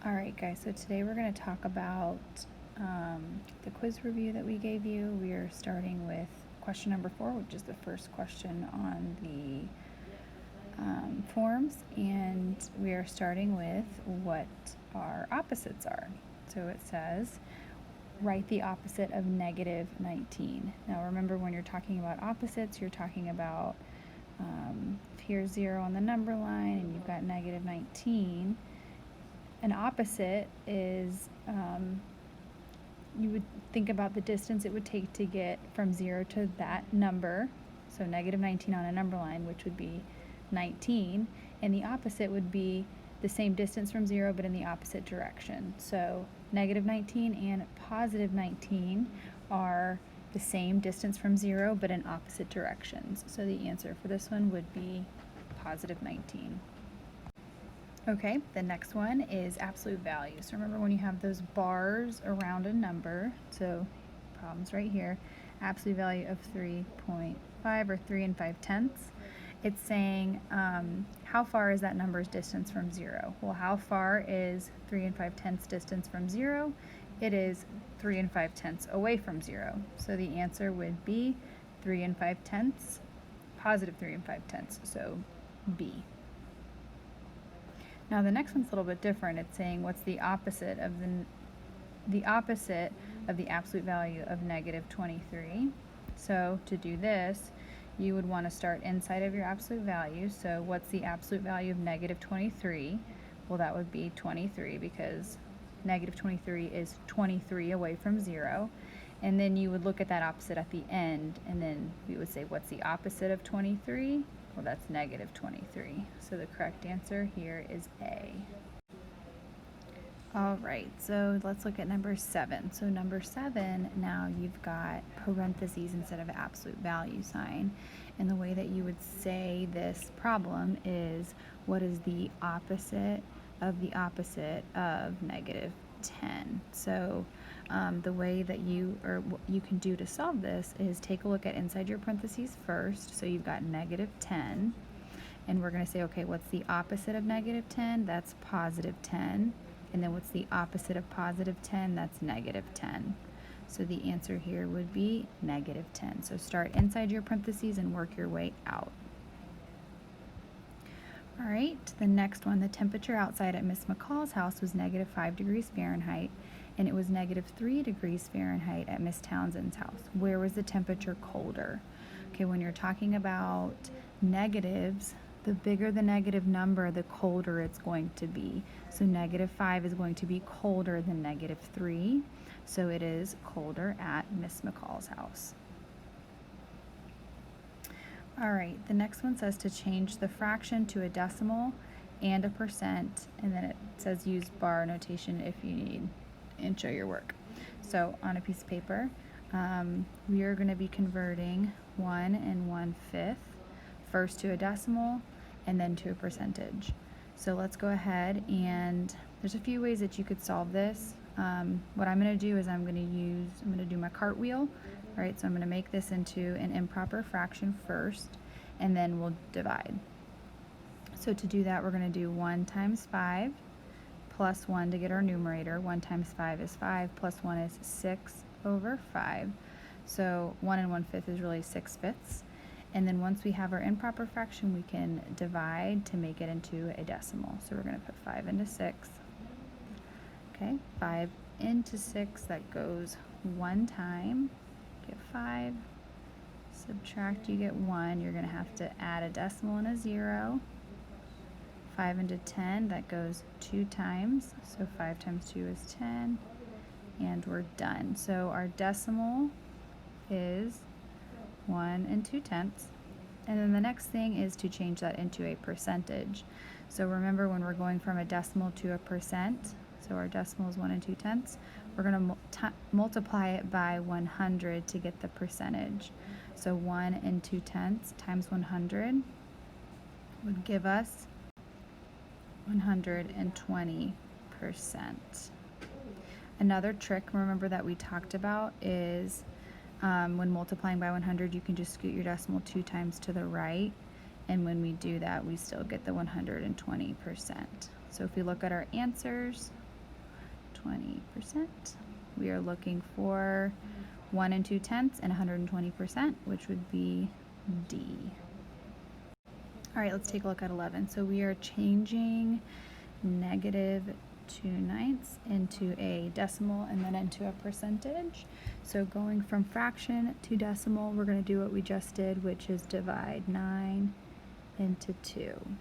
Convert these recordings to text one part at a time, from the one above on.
Alright guys, so today we're going to talk about the quiz review that we gave you. We are starting with question number 4, which is the first question on the forms, and we are starting with what our opposites are. So it says, write the opposite of negative 19. Now remember, when you're talking about opposites, you're talking about if here's 0 on the number line and you've got negative 19, an opposite is, you would think about the distance it would take to get from 0 to that number, so negative 19 on a number line, which would be 19, and the opposite would be the same distance from 0 but in the opposite direction. So negative 19 and positive 19 are the same distance from 0 but in opposite directions. So the answer for this one would be positive 19. Okay, the next one is absolute value. So remember, when you have those bars around a number, so problems right here, absolute value of 3.5 or 3 5/10, it's saying how far is that number's distance from 0? Well, how far is 3 5/10 distance from 0? It is 3 5/10 away from 0. So the answer would be 3 5/10, positive 3 5/10, so B. Now the next one's a little bit different. It's saying what's the opposite of the absolute value of negative 23. So to do this, you would want to start inside of your absolute value. So what's the absolute value of negative 23? Well, that would be 23, because negative 23 is 23 away from 0. And then you would look at that opposite at the end, and then we would say, what's the opposite of 23? Well, that's negative 23. So the correct answer here is A. Alright, so let's look at number 7. So number 7, now you've got parentheses instead of absolute value sign. And the way that you would say this problem is, what is the opposite of negative 10? So the way that what you can do to solve this is take a look at inside your parentheses first. So you've got negative 10, and we're going to say, okay, what's the opposite of negative 10? That's positive 10. And then what's the opposite of positive 10? That's negative 10. So the answer here would be negative 10. So start inside your parentheses and work your way out. Alright, the next one, the temperature outside at Miss McCall's house was negative 5 degrees Fahrenheit, and it was negative 3 degrees Fahrenheit at Miss Townsend's house. Where was the temperature colder? Okay, when you're talking about negatives, the bigger the negative number, the colder it's going to be. So negative 5 is going to be colder than negative 3, so it is colder at Miss McCall's house. Alright, the next one says to change the fraction to a decimal and a percent, and then it says use bar notation if you need, and show your work. So on a piece of paper, we are going to be converting 1 1/5 first to a decimal and then to a percentage. So let's go ahead, and there's a few ways that you could solve this. What I'm going to do is I'm going to do my cartwheel. Alright, so I'm going to make this into an improper fraction first, and then we'll divide. So to do that, we're going to do 1 times 5 plus 1 to get our numerator. 1 times 5 is 5, plus 1 is 6 over 5. So 1 1/5 is really 6/5. And then once we have our improper fraction, we can divide to make it into a decimal. So we're going to put 5 into 6. Okay, 5 into 6, that goes 1 time. Get 5, subtract, you get 1. You're going to have to add a decimal and a 0. 5 into 10, that goes 2 times. So 5 times 2 is 10, and we're done. So our decimal is 1 2/10. And then the next thing is to change that into a percentage. So remember, when we're going from a decimal to a percent, so our decimal is 1 2/10, we're going to multiply it by 100 to get the percentage. So 1 2/10 times 100 would give us 120%. Another trick, remember, that we talked about is when multiplying by 100, you can just scoot your decimal 2 times to the right, and when we do that, we still get the 120%. So if we look at our answers, 20%. We are looking for 1 2/10 and 120%, which would be D. All right, let's take a look at 11. So we are changing -2/9 into a decimal and then into a percentage. So going from fraction to decimal, we're going to do what we just did, which is divide 9 into 2.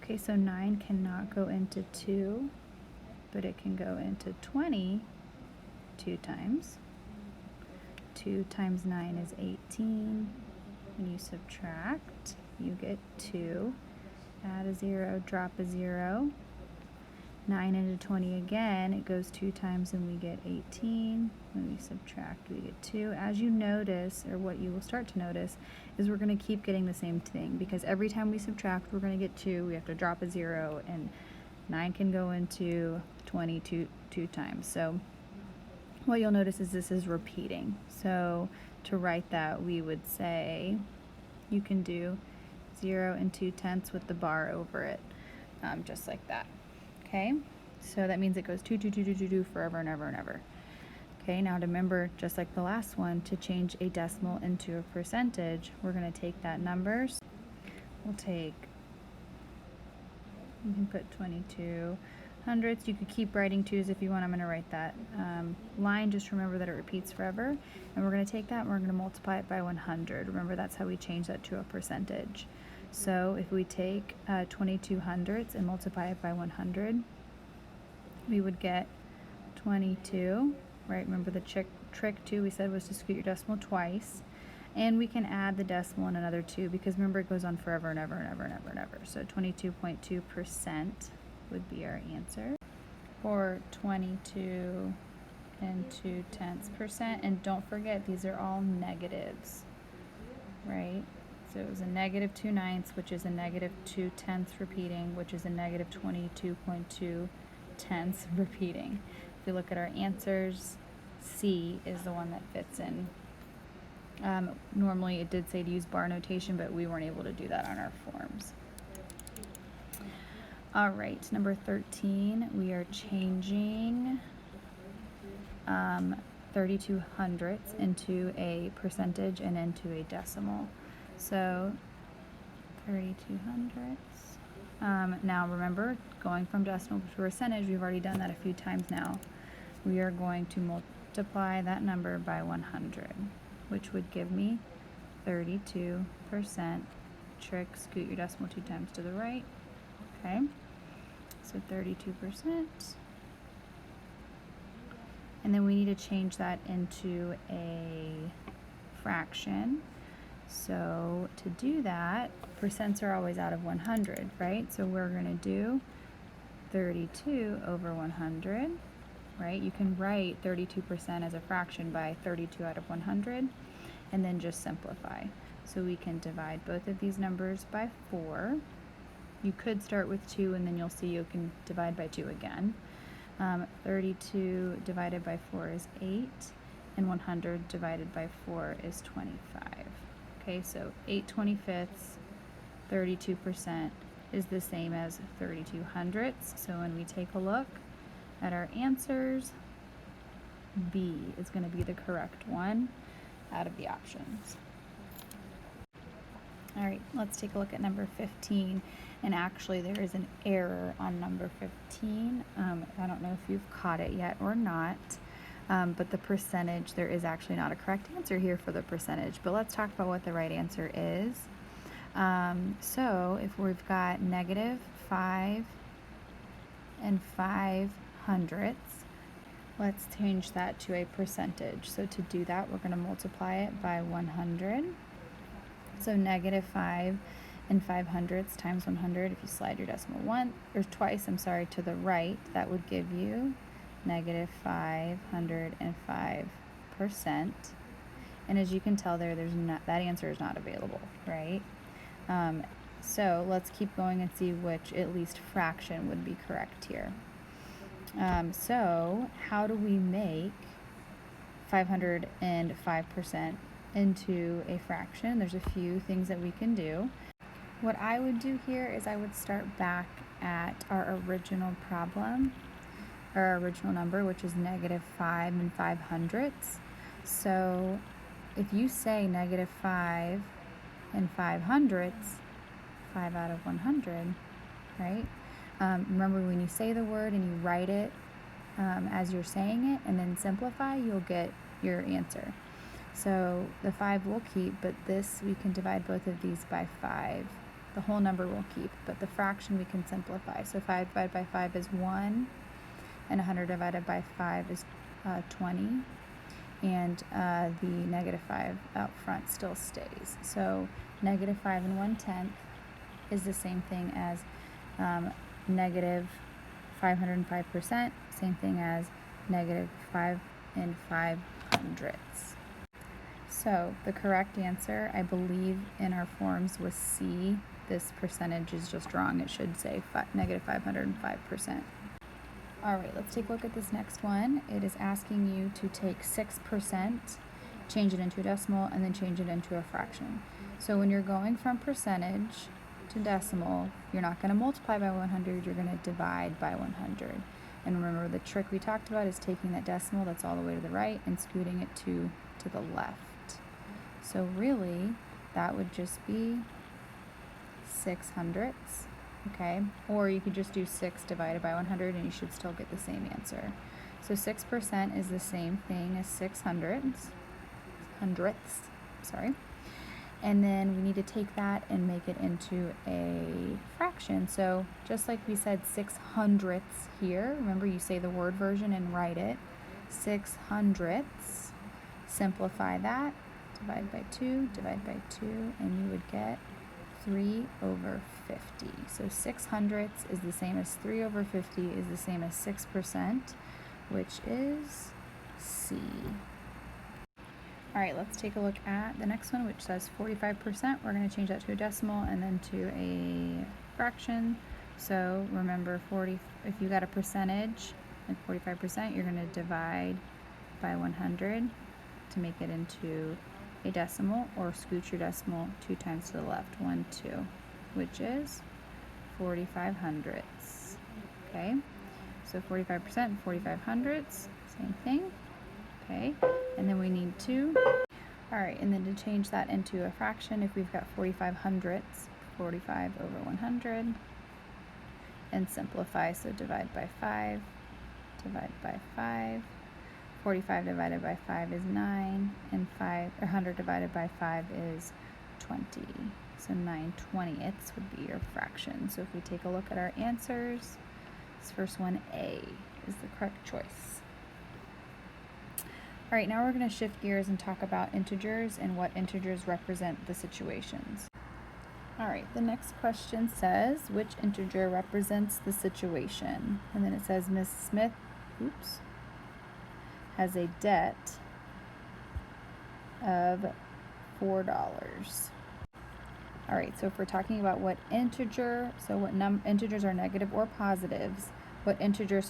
Okay, so 9 cannot go into 2, but it can go into 20 2 times. 2 times 9 is 18. When you subtract, you get 2. Add a 0, drop a 0. 9 into 20 again, it goes 2 times and we get 18. When we subtract, we get 2. As you notice, or what you will start to notice, is we're going to keep getting the same thing, because every time we subtract, we're going to get 2. We have to drop a 0, and 9 can go into 20 two times. So what you'll notice is this is repeating. So to write that, we would say you can do 0 and 2/10 with the bar over it, just like that. Okay, so that means it goes 2 forever and ever and ever. Okay, now to remember, just like the last one, to change a decimal into a percentage, we're going to take that numbers. We'll take, you can put 22 hundredths. You could keep writing 2s if you want. I'm going to write that line. Just remember that it repeats forever. And we're going to take that and we're going to multiply it by 100. Remember, that's how we change that to a percentage. So if we take 22 hundredths and multiply it by 100, we would get 22, right? Remember the trick too we said was to scoot your decimal twice. And we can add the decimal in another 2, because remember it goes on forever and ever and ever and ever and ever. So 22.2% would be our answer for 22 and 2/10%. And don't forget, these are all negatives, right? So it was a -2/9, which is a -2/10 repeating, which is a -22.2 repeating. If we look at our answers, C is the one that fits in. Normally it did say to use bar notation, but we weren't able to do that on our forms. All right, number 13, we are changing 32 hundredths into a percentage and into a decimal. So 32 hundredths. Now remember, going from decimal to percentage, we've already done that a few times now. We are going to multiply that number by 100, which would give me 32%. Trick, scoot your decimal 2 times to the right. Okay, so 32%. And then we need to change that into a fraction. So to do that, percents are always out of 100, right? So we're going to do 32 over 100, right? You can write 32% as a fraction by 32 out of 100, and then just simplify. So we can divide both of these numbers by 4. You could start with 2, and then you'll see you can divide by 2 again. 32 divided by 4 is 8, and 100 divided by 4 is 25. Okay, so 8/25, 32% is the same as 32 hundredths. So when we take a look at our answers, B is going to be the correct one out of the options. All right, let's take a look at number 15. And actually there is an error on number 15. I don't know if you've caught it yet or not. But the percentage, there is actually not a correct answer here for the percentage. But let's talk about what the right answer is. So if we've got -5 and 5 hundredths, let's change that to a percentage. So to do that, we're going to multiply it by 100. So -5 and 5 hundredths times 100. If you slide your decimal twice to the right, that would give you -505%. And as you can tell there, that answer is not available, right? So let's keep going and see which at least fraction would be correct here. So how do we make 505% into a fraction? There's a few things that we can do. What I would do here is I would start back at our original problem. our original number, which is -5 and 5/100ths. So if you say -5 and 5/100ths, 5 out of 100, right? Remember, when you say the word and you write it as you're saying it and then simplify, you'll get your answer. So the 5 will keep, but this, we can divide both of these by 5. The whole number will keep, but the fraction we can simplify. So 5 divided by 5 is 1, and 100 divided by 5 is 20, and the -5 out front still stays. So -5 and 1/10 is the same thing as -505%, same thing as -5 and 5/100ths. So the correct answer, I believe, in our forms was C. This percentage is just wrong. It should say -505%. All right, let's take a look at this next one. It is asking you to take 6%, change it into a decimal, and then change it into a fraction. So when you're going from percentage to decimal, you're not going to multiply by 100, you're going to divide by 100. And remember, the trick we talked about is taking that decimal that's all the way to the right and scooting it to the left. So really, that would just be 6/100ths, okay? Or you could just do 6 divided by 100 and you should still get the same answer. So 6% is the same thing as 6/100ths, sorry. And then we need to take that and make it into a fraction. So just like we said 6/100ths here, remember, you say the word version and write it. 6/100ths, simplify that, divide by 2, and you would get 3/50. So 6/100ths is the same as 3/50 is the same as 6%, which is C. All right, let's take a look at the next one, which says 45%. We're going to change that to a decimal and then to a fraction. So remember, if you got a percentage, like 45%, you're going to divide by 100 to make it into a decimal, or scoot your decimal 2 times to the left, 1, 2, which is 45/100ths. Okay, so 45% and 45/100ths, same thing. Okay, and then we need to, all right, and then to change that into a fraction, if we've got 45/100ths, 45 over 100, and simplify, so divide by 5, divide by 5. 45 divided by 5 is 9, and 100 divided by 5 is 20. So 9/20ths would be your fraction. So if we take a look at our answers, this first one, A, is the correct choice. All right, now we're going to shift gears and talk about integers and what integers represent the situations. All right, the next question says, which integer represents the situation? And then it says, Ms. Smith, has a debt of $4. All right, so if we're talking about what integer, so what integers are negative or positives, what integer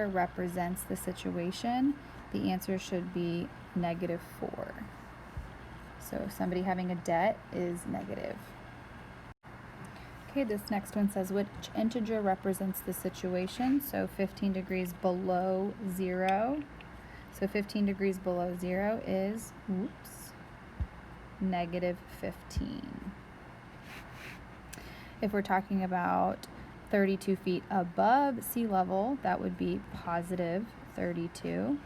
represents the situation, the answer should be -4. So somebody having a debt is negative. Okay, this next one says, which integer represents the situation? So 15 degrees below 0. So 15 degrees below 0 is, -15. If we're talking about 32 feet above sea level, that would be +32.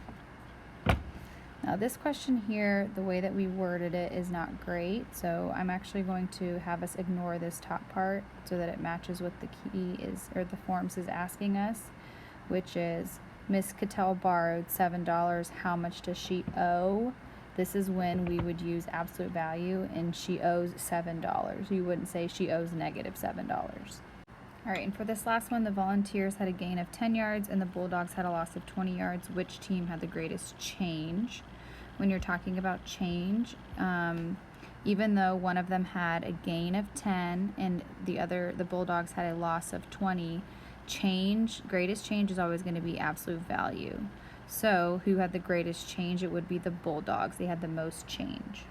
Now this question here, the way that we worded it is not great, so I'm actually going to have us ignore this top part so that it matches what the key is, or the forms is asking us, which is, Miss Cattell borrowed $7. How much does she owe? This is when we would use absolute value, and she owes $7. You wouldn't say she owes -$7. All right, and for this last one, the Volunteers had a gain of 10 yards and the Bulldogs had a loss of 20 yards. Which team had the greatest change? When you're talking about change, even though one of them had a gain of 10 and the Bulldogs had a loss of 20, greatest change is always going to be absolute value. So who had the greatest change? It would be the Bulldogs. They had the most change.